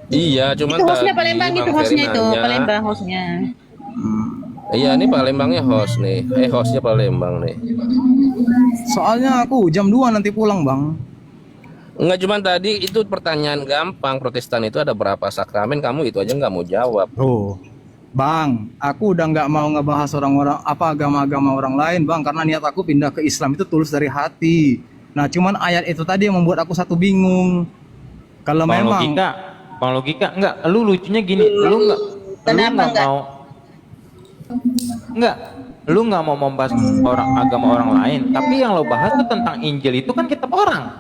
Iya, cuman Itu hostnya tadi Palembang, itu Bang Ferry hostnya itu nanya. Palembang hostnya. Iya, ini Palembangnya host nih. Hostnya Palembang nih. Soalnya aku jam 2 nanti pulang, Bang. Enggak, cuman tadi itu pertanyaan gampang. Protestan itu ada berapa sakramen? Kamu itu aja nggak mau jawab. Oh, Bang, aku udah nggak mau ngebahas orang-orang apa agama-agama orang lain, Bang, karena niat aku pindah ke Islam itu tulus dari hati. Nah, cuman ayat itu tadi yang membuat aku satu bingung. Kalau Bang memang logika, bang logika enggak, lu lucunya gini, lu Kenapa nggak enggak? mau, enggak, lu nggak mau membahas orang agama orang lain, tapi yang lo bahas tuh tentang Injil itu kan kitab orang.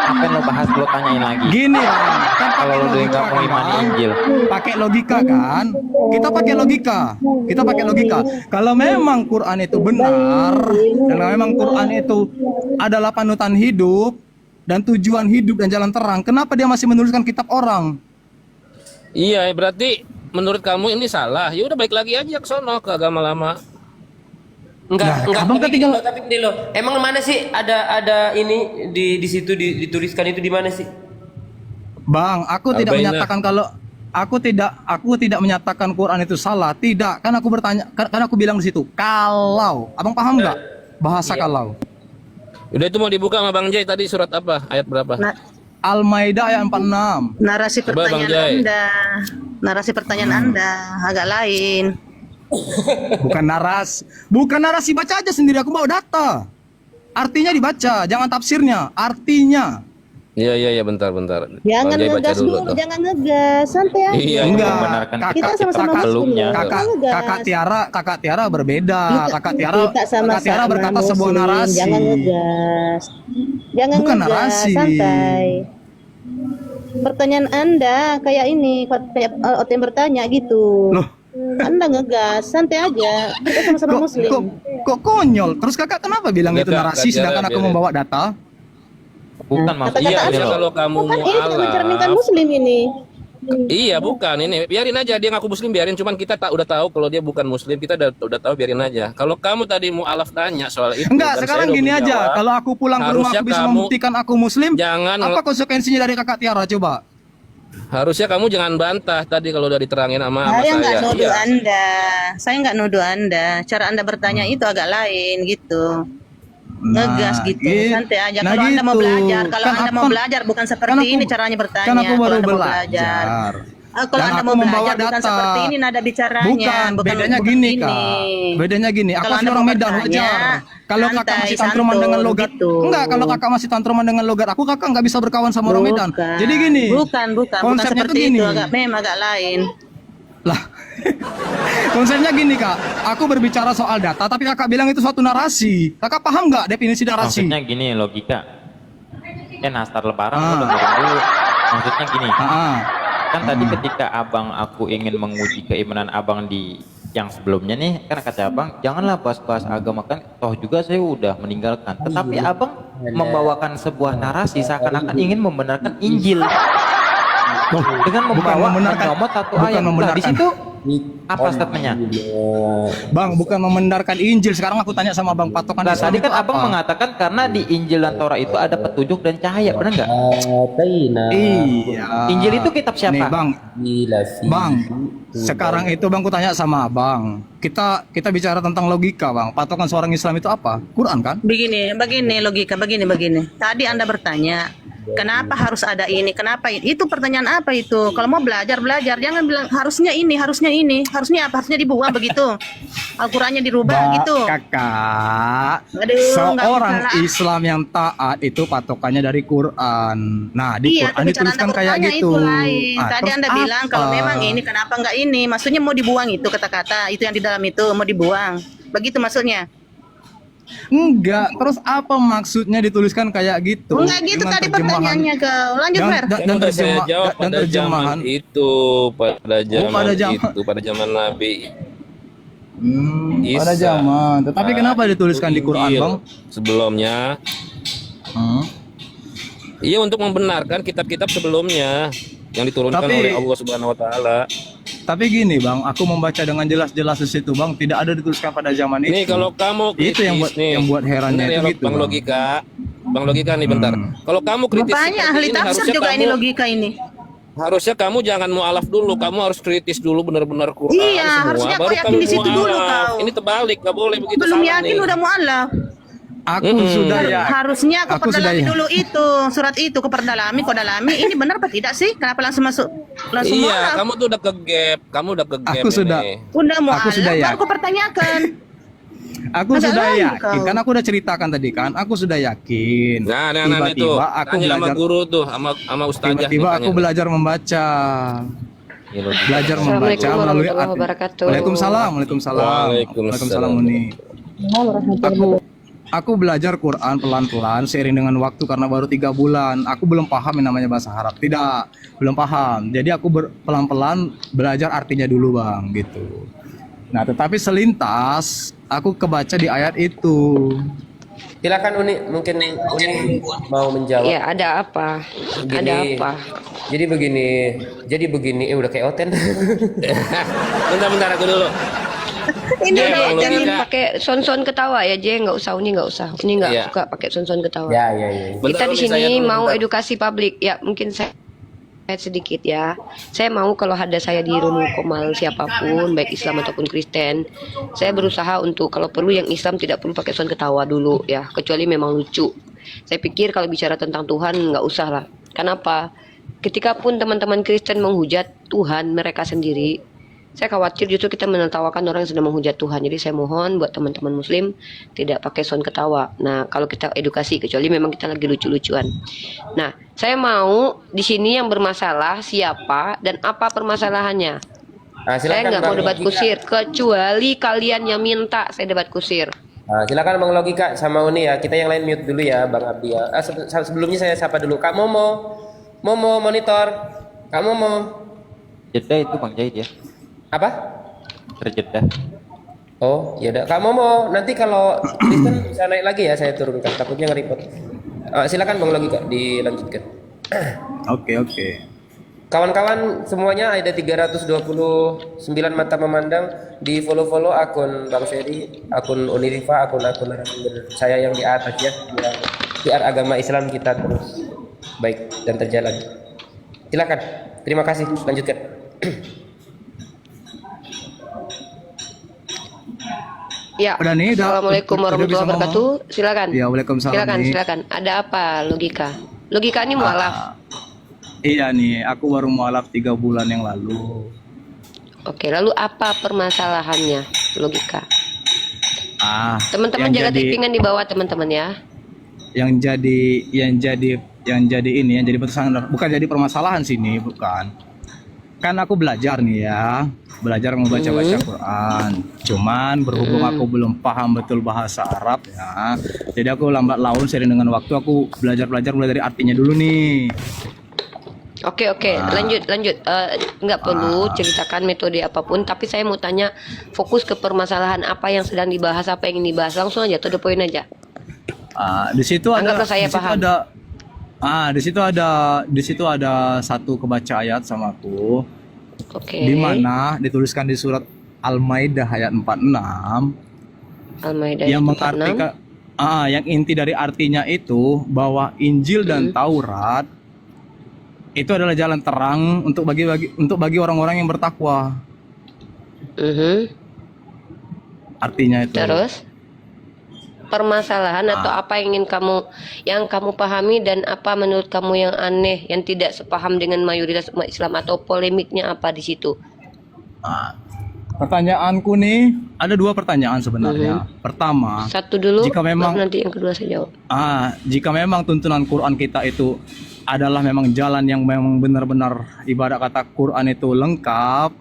Apa yang lo bahas, lo tanyain lagi. gini, Bang, kan Kalau pakai lo udah logika nggak mau kan, imani Bang? Injil, Pakai logika kan? Kita pakai logika. Kita pakai logika. Kalau memang Quran itu benar, dan kalau memang Quran itu adalah panutan hidup dan tujuan hidup dan jalan terang, kenapa dia masih menuliskan kitab orang? Iya, berarti menurut kamu ini salah. Ya udah, baik lagi aja ke sono, ke agama lama. Enggak, Abang kan tinggal tapi gini loh. Emang mana sih ada ini di situ dituliskan itu di mana sih? Bang, aku tidak Al-Bainah. menyatakan kalau aku tidak menyatakan Quran itu salah. Tidak, kan aku bertanya, kan aku bilang di situ. Kalau, abang paham nggak bahasa Iya. kalau? Udah, itu mau dibuka sama Bang Jai tadi surat apa? Ayat berapa? Nah, Al-Maidah ayat 46. narasi Coba, Bang pertanyaan Jai. Anda, narasi pertanyaan Anda agak lain. Bukan narasi, baca aja sendiri. Aku bawa data. Artinya dibaca, jangan tafsirnya. Artinya. Iya, bentar. Jangan Bang Jai baca ngegas dulu, tuh. jangan ngegas, santai aja. Iya, Enggak. membenarkan Kita sama-sama kakak, sebelumnya. muslim, kakak, jangan ngegas. kakak Tiara berbeda. Kakak Tiara, Kita sama-sama kakak Tiara berkata sebuah muslim, narasi. jangan ngegas. Jangan Bukan ngegas, narasi. santai. Pertanyaan Anda kayak ini, kayak yang bertanya gitu. Loh. Anda ngegas, santai aja. Kita sama-sama muslim. Kok konyol? Terus kakak kenapa bilang Enggak, itu Kak, narasi Kak Tiara, sedangkan aku biarin. membawa data? bukan maksudnya Iya, Kata-kata gini harusnya loh. kalau kamu Bukan ini tidak mencerminkan mualaf. muslim ini. Iya, bukan ini. Biarin aja dia ngaku muslim, biarin. Cuman kita tak udah tahu kalau dia bukan muslim, kita udah tahu, biarin aja. Kalau kamu tadi mualaf tanya soal itu, Enggak, dan sekarang saya udah gini aja. menjawab, Kalau aku pulang ke rumah harusnya aku bisa kamu membuktikan aku muslim. jangan Apa konsekuensinya dari kakak Tiara coba? harusnya kamu jangan bantah tadi kalau udah diterangin sama Saya nggak saya. nuduh Iya. Anda. Saya nggak nuduh Anda. Cara Anda bertanya itu agak lain gitu. Ngegas gitu, santai aja. Nah Kalau Anda mau gitu. belajar, kalau Kan Anda aku mau kan- belajar bukan seperti kan aku- ini caranya bertanya. Kan aku Kalau baru Anda mau belajar. Kalau Dan Anda aku mau membawa belajar bukan data. seperti ini nada bicaranya. Bukan, bedanya gini, Kak. Bedanya gini, aku Kalau asli Anda orang mau Medan, bertanya, wajar. Kalau kakak santai, masih tantruman dengan santun, logat, gitu. enggak, kalau kakak masih tantruman dengan logat, kakak nggak bisa berkawan sama orang Medan. Bukan. Jadi gini, Bukan konsepnya seperti tuh gini. itu, memang agak lain. Lah, konsepnya gini, Kak. Aku berbicara soal data, tapi kakak bilang itu suatu narasi. Kakak paham nggak definisi narasi? Maksudnya gini logika. Nastar lebaran Ah. lu dengerin dulu. Maksudnya gini. Ah, Kan tadi ketika abang aku ingin menguji keimanan abang di yang sebelumnya nih, kan kata abang janganlah bahas-bahas agama, kan toh juga saya udah meninggalkan, tetapi abang membawakan sebuah narasi seakan-akan ingin membenarkan Injil dengan bukan membawa membenarkan. menyomot satu Bukan ayat. Nah, di membenarkan. situ apa statementnya? Bang, bukan membenarkan Injil. Sekarang aku tanya sama Bang, patokan Nah, Islam tadi itu kan abang apa? mengatakan karena di Injil dan Torah itu ada petunjuk dan cahaya, benar nggak? Iya. Injil itu kitab siapa? Nih, Bang, sekarang itu Bang, ku tanya sama Abang. Kita bicara tentang logika, Bang. Patokan seorang Islam itu apa? Quran kan? Begini logika, begini. Tadi Anda bertanya, kenapa harus ada ini? Kenapa ini? Itu pertanyaan apa itu? Kalau mau belajar. Jangan bilang harusnya ini. Harusnya apa? Harusnya dibuang begitu. Al-Qur'annya dirubah gitu. Kakak, Aduh, nggak seorang bisa lah. Islam yang taat itu patokannya dari Quran. Nah, di Iya, Quran tapi cara dituliskan Anda kayak bertanya gitu. itu lain. Ah, Tadi terus Anda bilang kalau apa? memang ini, kenapa nggak ini? Maksudnya mau dibuang itu kata-kata, itu yang di dalam itu mau dibuang. Begitu maksudnya. Enggak, terus apa maksudnya dituliskan kayak gitu? Enggak gitu Dengan tadi terjemahan- pertanyaannya kau. Lanjut, dan, Mer. dan, Yang dan, udah saya terjemah, jawab dan pada terjemahan zaman itu, pada zaman zaman. itu, pada zaman Nabi. pada Isa. zaman. Tetapi kenapa dituliskan di Quran, Injil Bang? Sebelumnya, Hmm. iya, untuk membenarkan kitab-kitab sebelumnya yang diturunkan Tapi- oleh Allah Subhanahu Wa Taala. Tapi gini, Bang, aku membaca dengan jelas-jelas di situ, Bang, tidak ada dituliskan pada zaman itu. Nih kalau kamu kritis Itu yang buat herannya benar itu ya, gitu, Bang Bang. Logika, Bang Logika nih bentar. Kalau kamu kritis Rupanya seperti ahli ini, tafsir harusnya juga ini kamu logika ini. Harusnya kamu jangan mualaf dulu, kamu harus kritis dulu benar-benar Quran Iya, semua, harusnya kau baru yakin kamu di situ dulu mualaf. kau. Ini terbalik, nggak boleh begitu, Belum salah yakin nih. udah mualaf. Aku sudah ya. Harusnya kau Aku sudah perdalami ya. dulu itu surat itu, kau perdalami, kau dalami. Ini benar apa tidak sih? Kenapa langsung masuk? Langsung Iya, mualaf. kamu tuh udah ke gap, kamu udah ke gap Aku sudah. ini. Udah Aku mualaf, sudah baru yakin. kau pertanyakan. Aku Agak sudah lain yakin, kau. kan aku udah ceritakan tadi kan, aku sudah yakin. Nah, itu. Tiba-tiba aku Tanya sama belajar, guru tuh, sama ustazah. tiba-tiba nih, aku tanya. belajar membaca, Ya, logika. belajar membaca Assalamualaikum melalui warahmatullahi arti. wabarakatuh. Waalaikumsalam, waalaikumsalam, Waalaikumsalam. Uni. Aku belajar Quran pelan-pelan seiring dengan waktu karena baru 3 bulan. Aku belum paham yang namanya bahasa Arab. Tidak, belum paham. Jadi aku pelan-pelan belajar artinya dulu bang, gitu. Nah, tetapi selintas aku kebaca di ayat itu. Silakan Uni, mungkin Uni mau menjawab. Ya, ada apa? Ada apa? Jadi begini, udah kayak Oten. Bentar aku dulu. Ini Iya, udah Bang, Jangan logika. pakai son-son ketawa ya, J. Nggak usah, Uni nggak usah. Uni nggak Iya. suka pakai son-son ketawa. Ya. Kita Bentar, di Uni, saya sini dulu, mau bentar. edukasi publik. Ya, mungkin saya sedikit ya. Saya mau kalau ada saya di room komal siapapun, baik Islam ataupun Kristen, saya berusaha untuk kalau perlu yang Islam tidak perlu pakai son ketawa dulu ya, kecuali memang lucu. Saya pikir kalau bicara tentang Tuhan nggak usah lah. Kenapa? Ketika pun teman-teman Kristen menghujat Tuhan mereka sendiri, saya khawatir justru kita menertawakan orang yang sedang menghujat Tuhan. Jadi saya mohon buat teman-teman Muslim tidak pakai sound ketawa. Nah, kalau kita edukasi, kecuali memang kita lagi lucu-lucuan. Nah, saya mau di sini yang bermasalah siapa dan apa permasalahannya. Nah, Saya silakan nggak mau Bang debat Logika. kusir, kecuali kalian yang minta saya debat kusir. Nah, silakan Bang Logika sama Uni ya. Kita yang lain mute dulu ya, Bang Abdi ya. Sebelumnya saya sapa dulu Kak Momo. Momo monitor. Kak Momo. Jeda itu Bang Jahid ya. Apa? Terjeda. Oh, ya udah. Kak Momo, nanti kalau Kristen bisa naik lagi ya, saya turunkan. Takutnya nge-report. Silakan Bang Logika dilanjutkan. Oke. Kawan-kawan semuanya ada 329 mata memandang, di follow akun Bang Ferry, akun Unirifa, akun narasumber saya yang di atas ya, biar agama Islam kita terus baik dan terjalan. Silakan. Terima kasih. Lanjutkan. Ya. Udah nih, Assalamualaikum udah warahmatullahi bisa wabarakatuh. Silakan. Ya, waalaikumsalam nih. Silakan. Ada apa logika? Logika ini mualaf. Iya nih, aku baru mualaf 3 bulan yang lalu. Oke, lalu apa permasalahannya? Logika. Teman-teman yang jaga tipingan di bawah teman-teman ya. yang jadi permasalahan, bukan jadi permasalahan sini, bukan. Kan aku belajar nih ya, belajar membaca-baca Quran. Cuman berhubung aku belum paham betul bahasa Arab ya, jadi aku lambat laun seiring dengan waktu aku belajar mulai dari artinya dulu nih. Oke, lanjut. Nggak perlu ceritakan metode apapun, tapi saya mau tanya fokus ke permasalahan apa yang sedang dibahas, apa yang ingin dibahas. Langsung aja, to the point aja. Di situ ada, Anggaplah saya paham. di situ ada satu kebaca ayat sama aku, Oke. di mana dituliskan di surat Al-Maidah ayat 46 Al-Maidah yang 46. mengartikan yang inti dari artinya itu bahwa Injil dan Taurat itu adalah jalan terang untuk bagi orang-orang yang bertakwa. Artinya itu. Terus permasalahan atau apa yang kamu pahami dan apa menurut kamu yang aneh yang tidak sepaham dengan mayoritas umat Islam atau polemiknya apa di situ? Pertanyaanku nih ada 2 pertanyaan sebenarnya. Pertama, Satu dulu, jika memang baru nanti yang kedua saya jawab. jika memang tuntunan Quran kita itu adalah memang jalan yang memang benar-benar ibarat kata Quran itu lengkap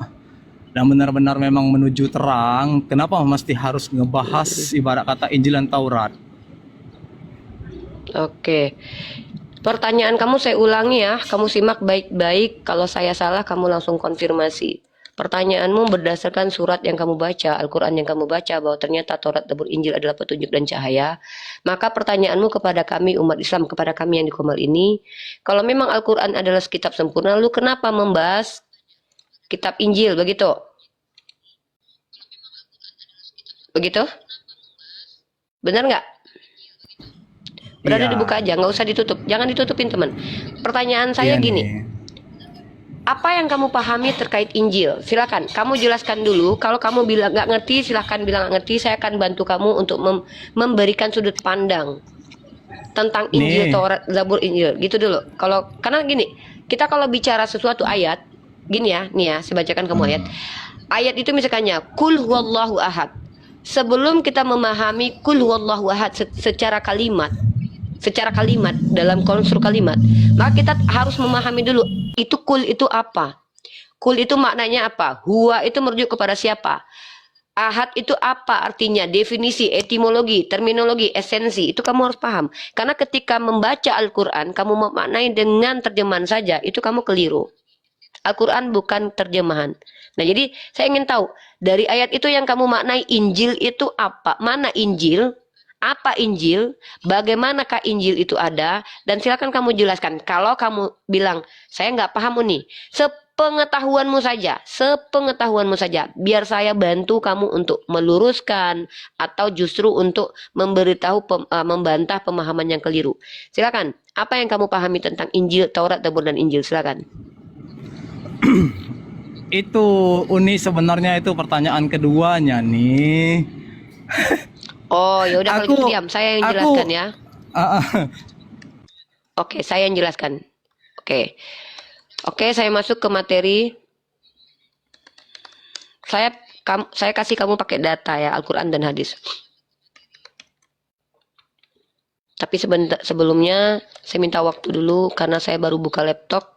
dan benar-benar memang menuju terang, kenapa mesti harus ngebahas ibarat kata Injil dan Taurat? Oke. Pertanyaan kamu saya ulangi ya, kamu simak baik-baik. Kalau saya salah kamu langsung konfirmasi. Pertanyaanmu berdasarkan surat yang kamu baca, Al-Quran yang kamu baca, bahwa ternyata Taurat, Zabur, Injil adalah petunjuk dan cahaya. Maka pertanyaanmu kepada kami umat Islam, kepada kami yang di Komal ini, kalau memang Al-Quran adalah kitab sempurna, lalu kenapa membahas kitab Injil, begitu? Begitu? Benar nggak? Berarti Iya. dibuka aja, nggak usah ditutup. Jangan ditutupin teman. Pertanyaan saya Iya gini. nih. Apa yang kamu pahami terkait Injil? Silakan, kamu jelaskan dulu. Kalau kamu bilang nggak ngerti, silakan bilang nggak ngerti. Saya akan bantu kamu untuk memberikan sudut pandang tentang Injil, Nih. Taurat, Zabur, Injil. Gitu dulu. Karena gini, kita kalau bicara sesuatu ayat, gini ya, nih ya, saya bacakan kamu ayat. Ayat itu misalkannya, Kul huwallahu ahad. Sebelum kita memahami Kul huwallahu ahad secara kalimat dalam konstruk kalimat, maka kita harus memahami dulu itu kul itu apa, kul itu maknanya apa, huwa itu merujuk kepada siapa, ahad itu apa artinya, definisi, etimologi, terminologi, esensi, itu kamu harus paham. Karena ketika membaca Al-Quran kamu memaknai dengan terjemahan saja, itu kamu keliru. Al-Quran bukan terjemahan. Nah, jadi saya ingin tahu dari ayat itu yang kamu maknai Injil itu apa, mana Injil, apa Injil, bagaimanakah Injil itu ada, dan silakan kamu jelaskan. Kalau kamu bilang saya nggak paham nih, sepengetahuanmu saja, biar saya bantu kamu untuk meluruskan atau justru untuk membantah pemahaman yang keliru. Silakan, apa yang kamu pahami tentang Injil, Taurat, Zabur, dan Injil? Silakan. Itu Uni sebenarnya itu pertanyaan keduanya nih. Oh, ya udah, kalau gitu diam, saya yang jelaskan ya. Ah, ah. Oke, saya yang jelaskan. Oke. Oke, saya masuk ke materi. Saya kasih kamu pakai data ya, Al-Quran dan hadis. Tapi sebelumnya saya minta waktu dulu karena saya baru buka laptop.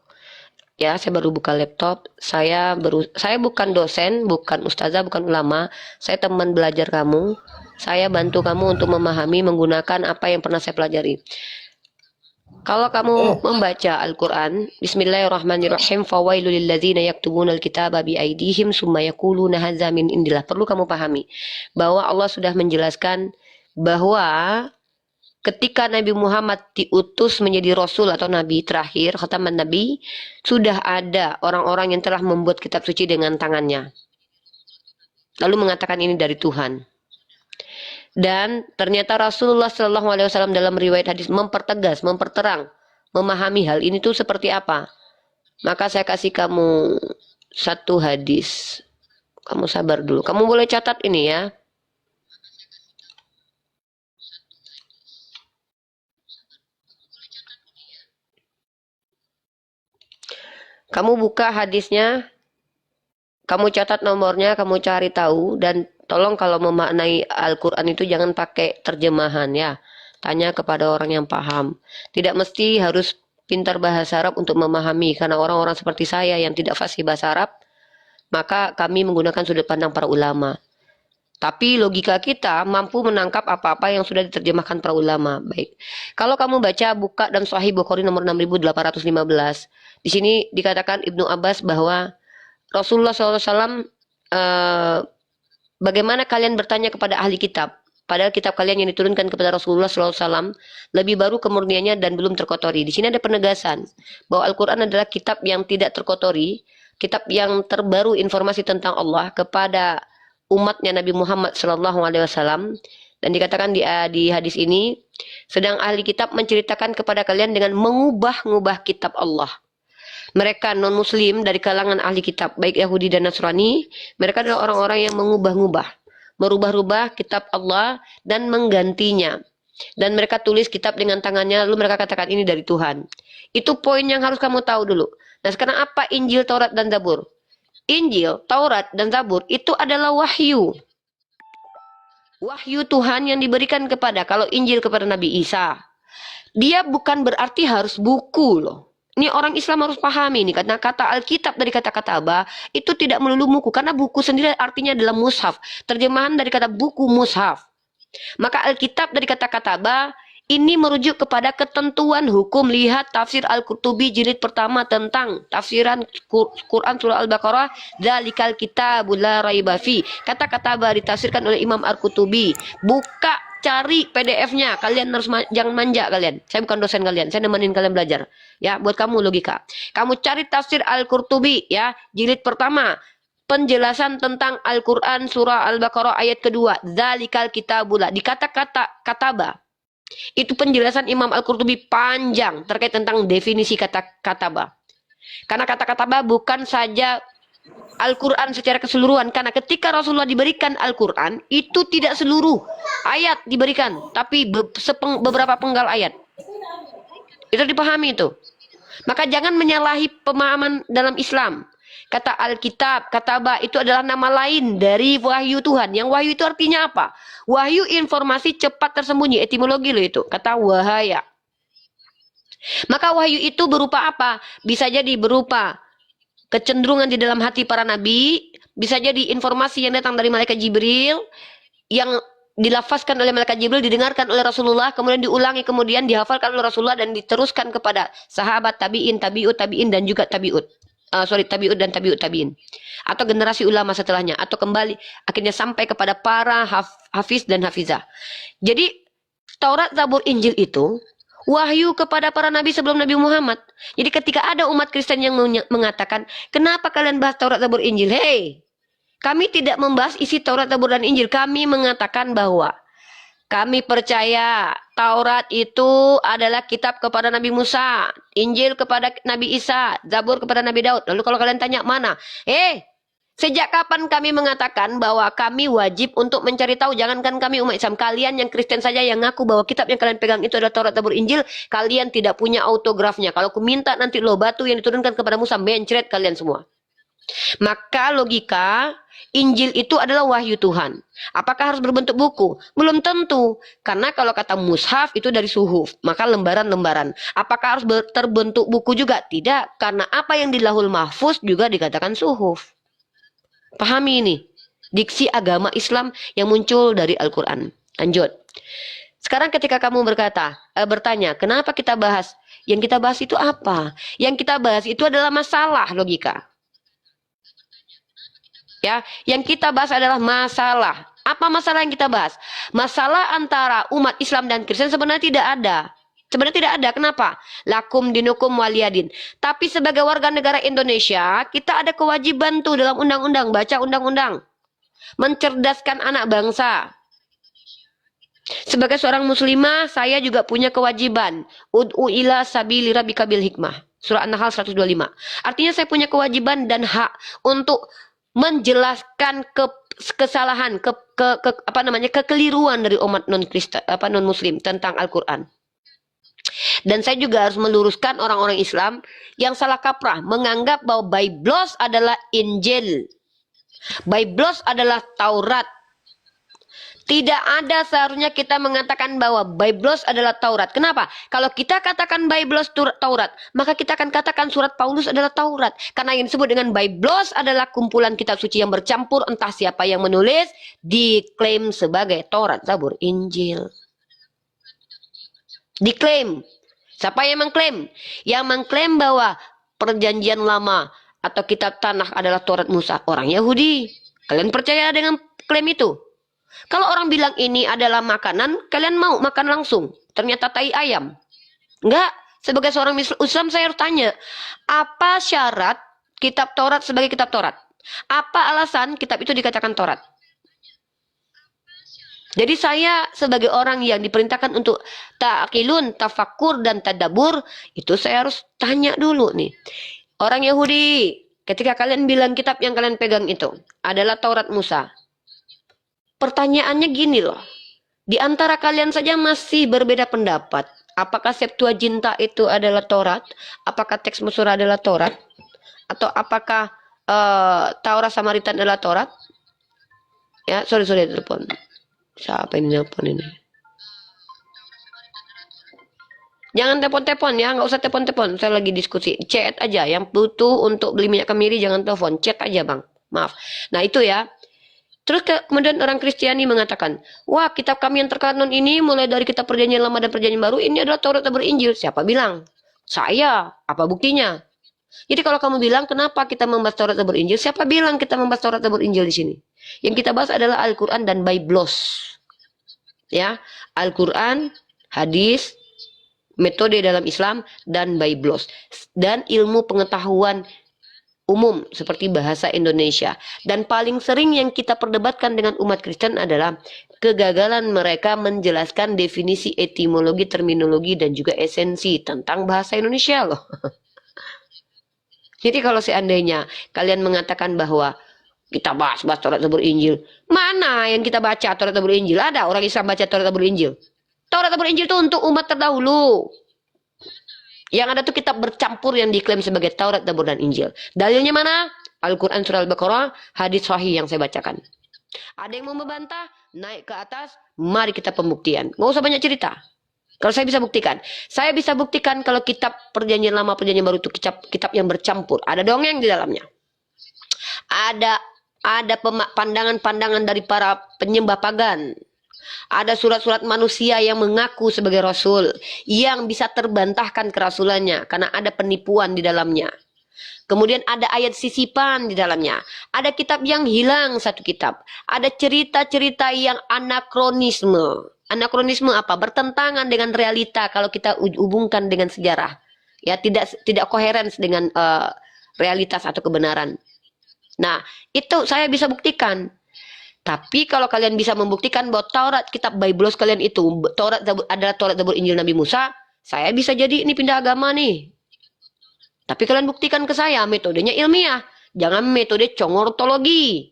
Ya, saya baru buka laptop. Saya bukan dosen, bukan ustazah, bukan ulama. Saya teman belajar kamu. Saya bantu kamu untuk memahami menggunakan apa yang pernah saya pelajari. Kalau kamu membaca Al-Quran, Bismillahirrahmanirrahim, fawailul lilladzina yaktubuna alkitaba biaidihim summa yaquluna hadza min indillah. Perlu kamu pahami bahwa Allah sudah menjelaskan bahwa ketika Nabi Muhammad diutus menjadi Rasul atau Nabi terakhir, khataman Nabi, sudah ada orang-orang yang telah membuat kitab suci dengan tangannya. Lalu mengatakan ini dari Tuhan. Dan ternyata Rasulullah SAW dalam riwayat hadis mempertegas, memperterang, memahami hal ini tuh seperti apa. Maka saya kasih kamu satu hadis. Kamu sabar dulu. Kamu boleh catat ini ya. Kamu buka hadisnya, kamu catat nomornya, kamu cari tahu, dan tolong kalau memaknai Al-Quran itu jangan pakai terjemahan ya. Tanya kepada orang yang paham. Tidak mesti harus pintar bahasa Arab untuk memahami, karena orang-orang seperti saya yang tidak fasih bahasa Arab, maka kami menggunakan sudut pandang para ulama. Tapi logika kita mampu menangkap apa-apa yang sudah diterjemahkan para ulama. Baik. Kalau kamu buka dan Sahih Bukhari nomor 6815. Di sini dikatakan Ibnu Abbas bahwa Rasulullah SAW, bagaimana kalian bertanya kepada ahli kitab? Padahal kitab kalian yang diturunkan kepada Rasulullah SAW lebih baru kemurniannya dan belum terkotori. Di sini ada penegasan bahwa Al-Quran adalah kitab yang tidak terkotori, kitab yang terbaru informasi tentang Allah kepada umatnya Nabi Muhammad SAW. Dan dikatakan di hadis ini, sedang ahli kitab menceritakan kepada kalian dengan mengubah-ngubah kitab Allah. Mereka non-muslim dari kalangan ahli kitab, baik Yahudi dan Nasrani, mereka adalah orang-orang yang mengubah-ngubah, merubah-rubah kitab Allah dan menggantinya. Dan mereka tulis kitab dengan tangannya, lalu mereka katakan ini dari Tuhan. Itu poin yang harus kamu tahu dulu. Nah, sekarang apa Injil, Taurat, dan Zabur? Injil, Taurat, dan Zabur itu adalah wahyu. Wahyu Tuhan yang diberikan kalau Injil kepada Nabi Isa. Dia bukan berarti harus buku loh. Ini orang Islam harus pahami nih, karena kata Alkitab dari kata Kataba itu tidak melulu buku, karena buku sendiri artinya adalah mushaf, terjemahan dari kata buku mushaf. Maka Alkitab dari kata Kataba ini merujuk kepada ketentuan hukum. Lihat tafsir Al-Qurtubi jilid pertama tentang tafsiran Quran surah Al-Baqarah, dzalikal kitabul la raiba fi. Kata Kataba ditafsirkan oleh Imam Al-Qurtubi. Buka, cari PDF-nya. Kalian harus jangan manja kalian. Saya bukan dosen kalian, saya nemenin kalian belajar. Ya, buat kamu logika. Kamu cari tafsir Al-Qurtubi ya, jilid pertama. Penjelasan tentang Al-Quran surah Al-Baqarah ayat kedua. Dzalikal kitabul. Di kata-kata Kataba. Itu penjelasan Imam Al-Qurtubi panjang terkait tentang definisi kata Kataba. Karena kata Ka'bah bukan saja Al-Quran secara keseluruhan, karena ketika Rasulullah diberikan Al-Quran itu tidak seluruh ayat diberikan, tapi beberapa penggal ayat. Itu dipahami itu. Maka jangan menyalahi pemahaman dalam Islam. Kata Alkitab, Ka'bah itu adalah nama lain dari wahyu Tuhan. Yang wahyu itu artinya apa? Wahyu informasi cepat tersembunyi, etimologi loh itu, kata wahaya. Maka wahyu itu berupa apa? Bisa jadi berupa kecenderungan di dalam hati para nabi, bisa jadi informasi yang datang dari malaikat Jibril, yang dilafazkan oleh malaikat Jibril, didengarkan oleh Rasulullah, kemudian diulangi, kemudian dihafalkan oleh Rasulullah dan diteruskan kepada sahabat, tabiin, tabiut, tabiin, dan juga tabiut. Tabiut dan tabiut tabiin. Atau generasi ulama setelahnya, atau kembali akhirnya sampai kepada para hafiz dan hafizah. Jadi Taurat, Zabur, Injil itu wahyu kepada para nabi sebelum Nabi Muhammad. Jadi ketika ada umat Kristen yang mengatakan, kenapa kalian bahas Taurat, Zabur, Injil? Hei, kami tidak membahas isi Taurat, Zabur, dan Injil. Kami mengatakan bahwa kami percaya Taurat itu adalah kitab kepada Nabi Musa, Injil kepada Nabi Isa, Zabur kepada Nabi Daud. Lalu kalau kalian tanya mana? Sejak kapan kami mengatakan bahwa kami wajib untuk mencari tahu? Jangankan kami umat Islam, kalian yang Kristen saja yang ngaku bahwa kitab yang kalian pegang itu adalah Taurat, Zabur, Injil, kalian tidak punya autografnya. Kalau aku minta nanti lo batu yang diturunkan kepada Musa, mencret kalian semua. Maka logika, Injil itu adalah wahyu Tuhan. Apakah harus berbentuk buku? Belum tentu. Karena kalau kata mushaf itu dari suhuf, maka lembaran-lembaran. Apakah harus terbentuk buku juga? Tidak. Karena apa yang di Lauhul Mahfuz juga dikatakan suhuf. Pahami ini, diksi agama Islam yang muncul dari Al-Quran. Lanjut. Sekarang ketika kamu bertanya, kenapa kita bahas? Yang kita bahas itu apa? Yang kita bahas itu adalah masalah logika. Ya, yang kita bahas adalah masalah. Apa masalah yang kita bahas? Masalah antara umat Islam dan Kristen sebenarnya tidak ada. Sebenarnya tidak ada. Kenapa? Lakum dinukum waliyadin. Tapi sebagai warga negara Indonesia, kita ada kewajiban tuh dalam undang-undang. Baca undang-undang. Mencerdaskan anak bangsa. Sebagai seorang muslimah, saya juga punya kewajiban. Ud'u ila sabili rabbika bil hikmah. Surah An-Nahl 125. Artinya saya punya kewajiban dan hak untuk menjelaskan kesalahan, kekeliruan dari umat non-Kristen, non-Muslim tentang Al-Quran. Dan saya juga harus meluruskan orang-orang Islam yang salah kaprah menganggap bahwa Biblos adalah Injil, Biblos adalah Taurat. Tidak ada seharusnya kita mengatakan bahwa Biblos adalah Taurat. Kenapa? Kalau kita katakan Biblos Taurat, maka kita akan katakan surat Paulus adalah Taurat. Karena yang disebut dengan Biblos adalah kumpulan kitab suci yang bercampur, entah siapa yang menulis, diklaim sebagai Taurat, Zabur, Injil. Diklaim. Siapa yang mengklaim? Yang mengklaim bahwa perjanjian lama atau kitab tanah adalah Taurat Musa. Orang Yahudi. Kalian percaya dengan klaim itu? Kalau orang bilang ini adalah makanan, kalian mau makan langsung. Ternyata tai ayam. Enggak. Sebagai seorang Islam saya harus tanya. Apa syarat kitab Taurat sebagai kitab Taurat? Apa alasan kitab itu dikatakan Taurat? Jadi saya sebagai orang yang diperintahkan untuk ta'qilun, tafakur, dan tadabur, itu saya harus tanya dulu nih. Orang Yahudi, ketika kalian bilang kitab yang kalian pegang itu adalah Taurat Musa. Pertanyaannya gini loh. Di antara kalian saja masih berbeda pendapat. Apakah Septuaginta itu adalah Taurat? Apakah teks Mesura adalah Taurat? Atau apakah Taurat Samaritan adalah Taurat? Ya, sorry telepon. Siapa ini nelpon ini? Jangan telepon-telepon ya, nggak usah telepon-telepon. Saya lagi diskusi, chat aja. Yang butuh untuk beli minyak kemiri jangan telepon, chat aja bang. Maaf. Nah itu ya. Terus kemudian orang Kristiani mengatakan, wah kitab kami yang terkanon ini mulai dari kitab perjanjian lama dan perjanjian baru ini adalah Taurat dan Injil. Siapa bilang? Saya. Apa buktinya? Jadi kalau kamu bilang kenapa kita membahas Taurat dan Injil, siapa bilang kita membahas Taurat dan Injil di sini? Yang kita bahas adalah Al-Quran dan Biblos. Ya, Al-Quran, hadis, metode dalam Islam, dan Biblos. Dan ilmu pengetahuan umum seperti bahasa Indonesia. Dan paling sering yang kita perdebatkan dengan umat Kristen adalah kegagalan mereka menjelaskan definisi etimologi, terminologi, dan juga esensi tentang bahasa Indonesia loh. Jadi kalau seandainya kalian mengatakan bahwa kita bahas Taurat Zabur Injil, mana yang kita baca Taurat Zabur Injil? Ada orang Islam baca Taurat Zabur Injil? Taurat Zabur Injil itu untuk umat terdahulu. Yang ada tuh kitab bercampur yang diklaim sebagai Taurat, Zabur, dan Injil. Dalilnya mana? Al-Quran surah Al-Baqarah, hadis sahih yang saya bacakan. Ada yang mau membantah? Naik ke atas, mari kita pembuktian. Nggak usah banyak cerita. Kalau saya bisa buktikan. Saya bisa buktikan kalau kitab Perjanjian Lama, Perjanjian Baru itu kitab yang bercampur. Ada dongeng di dalamnya. Ada pandangan-pandangan dari para penyembah pagan. Ada surat-surat manusia yang mengaku sebagai rasul, yang bisa terbantahkan kerasulannya karena ada penipuan di dalamnya. Kemudian ada ayat sisipan di dalamnya. Ada kitab yang hilang satu kitab. Ada cerita-cerita yang anakronisme. Anakronisme apa? Bertentangan dengan realita kalau kita hubungkan dengan sejarah. Ya, tidak koheren dengan realitas atau kebenaran. Nah, itu saya bisa buktikan. Tapi kalau kalian bisa membuktikan bahwa Taurat, kitab Biblos kalian itu adalah Taurat, Zabur, Injil Nabi Musa, saya bisa jadi ini pindah agama nih. Tapi kalian buktikan ke saya metodenya ilmiah, jangan metode congortologi.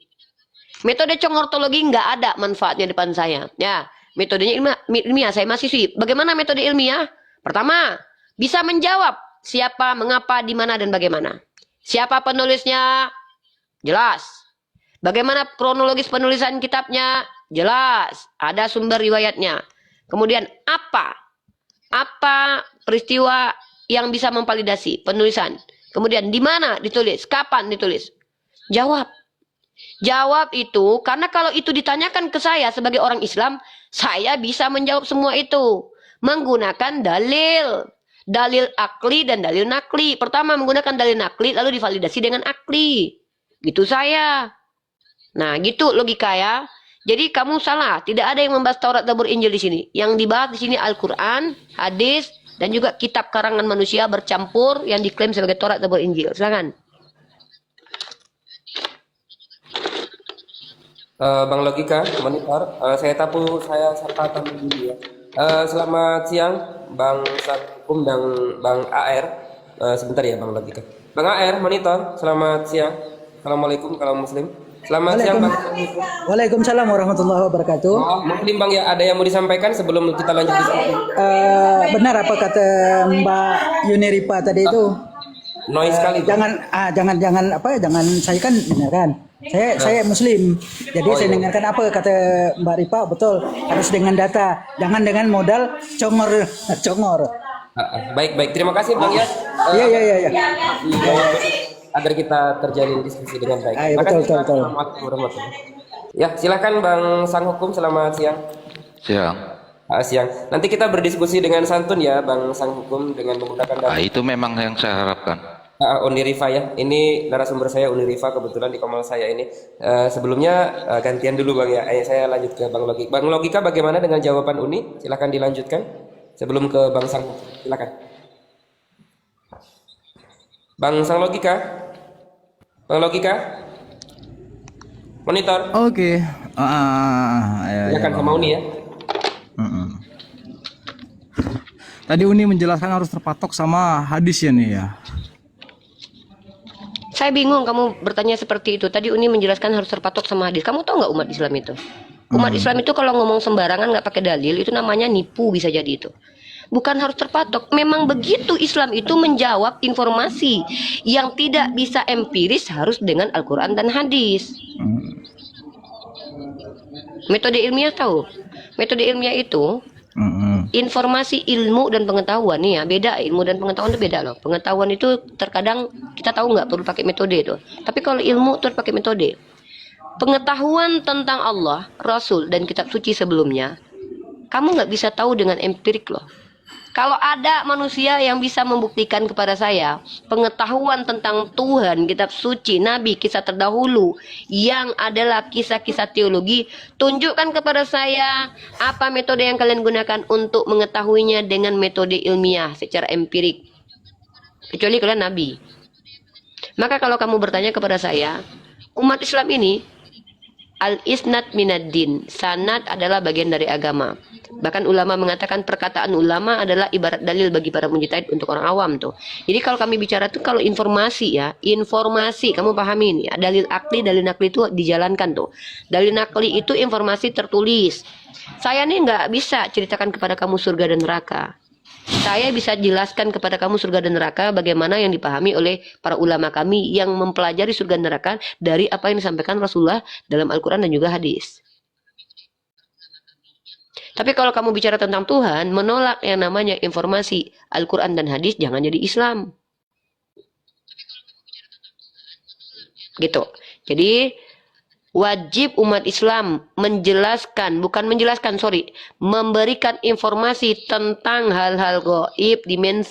Metode congortologi nggak ada manfaatnya depan saya. Ya, metodenya ilmiah, saya mahasiswi. Bagaimana metode ilmiah? Pertama, bisa menjawab siapa, mengapa, di mana, dan bagaimana. Siapa penulisnya? Jelas. Bagaimana kronologis penulisan kitabnya? Jelas. Ada sumber riwayatnya. Kemudian apa peristiwa yang bisa memvalidasi penulisan? Kemudian di mana ditulis? Kapan ditulis? Jawab. Jawab itu, karena kalau itu ditanyakan ke saya sebagai orang Islam, saya bisa menjawab semua itu. Menggunakan dalil. Dalil akli dan dalil nakli. Pertama menggunakan dalil nakli, lalu divalidasi dengan akli. Gitu saya. Nah, gitu logika ya. Jadi kamu salah, tidak ada yang membahas Taurat, Zabur, Injil di sini. Yang dibahas di sini Al-Qur'an, hadis, dan juga kitab karangan manusia bercampur yang diklaim sebagai Taurat, Zabur, Injil. Silakan. Bang Logika, monitor. Saya sapa dulu ya. Selamat siang, Bang Sakum dan Bang AR. Sebentar ya, Bang Logika. Bang AR, monitor. Selamat siang. Assalamualaikum kalau Muslim. Selamat siang, Bang. Waalaikumsalam warahmatullahi wabarakatuh. Muslim, Bang, ya, ada yang mau disampaikan sebelum kita lanjut diskusi? Benar apa kata Mbak Yuniripa tadi itu? Noise sekali, Bang. Jangan saya kan benar kan. Saya Muslim. Jadi saya dengarkan apa kata Mbak Ripa, betul. Harus dengan data, jangan dengan modal congor. Baik. Terima kasih, Bang, ya. Iya. Agar kita terjalin diskusi dengan baik. Betul. Ya, silakan Bang Sang Hukum, selamat siang. Siang. Nanti kita berdiskusi dengan santun ya, Bang Sang Hukum, dengan menggunakan data. Itu memang yang saya harapkan. Unirifa ya. Ini narasumber saya Unirifa, kebetulan di Komal saya ini. Sebelumnya gantian dulu, Bang, ya. Saya lanjut ke Bang Logika. Bang Logika, bagaimana dengan jawaban Uni? Silakan dilanjutkan sebelum ke Bang Sang Hukum. Silakan. Bang Sang Logika. Bang Logika. Monitor. Oke. Silakan sama Uni ya. Tadi Uni menjelaskan harus terpatok sama hadis ya nih ya. Saya bingung kamu bertanya seperti itu. Tadi Uni menjelaskan harus terpatok sama hadis. Kamu tahu nggak umat Islam itu? Umat Islam itu kalau ngomong sembarangan nggak pakai dalil, itu namanya nipu, bisa jadi itu. Bukan harus terpatok. Memang begitu Islam itu menjawab informasi yang tidak bisa empiris, harus dengan Al-Quran dan hadis. Metode ilmiah tahu? Metode ilmiah itu informasi, ilmu, dan pengetahuan nih ya, beda. Ilmu dan pengetahuan itu beda loh. Pengetahuan itu terkadang kita tahu nggak perlu pakai metode itu. Tapi kalau ilmu itu harus pakai metode. Pengetahuan tentang Allah, Rasul, dan kitab suci sebelumnya, kamu nggak bisa tahu dengan empirik loh. Kalau ada manusia yang bisa membuktikan kepada saya pengetahuan tentang Tuhan, kitab suci, nabi, kisah terdahulu yang adalah kisah-kisah teologi, tunjukkan kepada saya apa metode yang kalian gunakan untuk mengetahuinya dengan metode ilmiah secara empirik. Kecuali kalian nabi. Maka kalau kamu bertanya kepada saya, umat Islam ini al-isnad minad din, sanad adalah bagian dari agama. Bahkan ulama mengatakan perkataan ulama adalah ibarat dalil bagi para mujtahid untuk orang awam tuh. Jadi kalau kami bicara tuh kalau informasi ya, informasi kamu pahami ini ya, dalil akli, dalil nakli itu dijalankan tuh. Dalil nakli itu informasi tertulis. Saya nih nggak bisa ceritakan kepada kamu surga dan neraka. Saya bisa jelaskan kepada kamu surga dan neraka bagaimana yang dipahami oleh para ulama kami yang mempelajari surga dan neraka dari apa yang disampaikan Rasulullah dalam Al-Quran dan juga hadis. Tapi kalau kamu bicara tentang Tuhan, menolak yang namanya informasi Al-Quran dan hadis, jangan jadi Islam. Gitu. Jadi, wajib umat Islam menjelaskan, bukan menjelaskan, sorry, memberikan informasi tentang hal-hal gaib, dimensi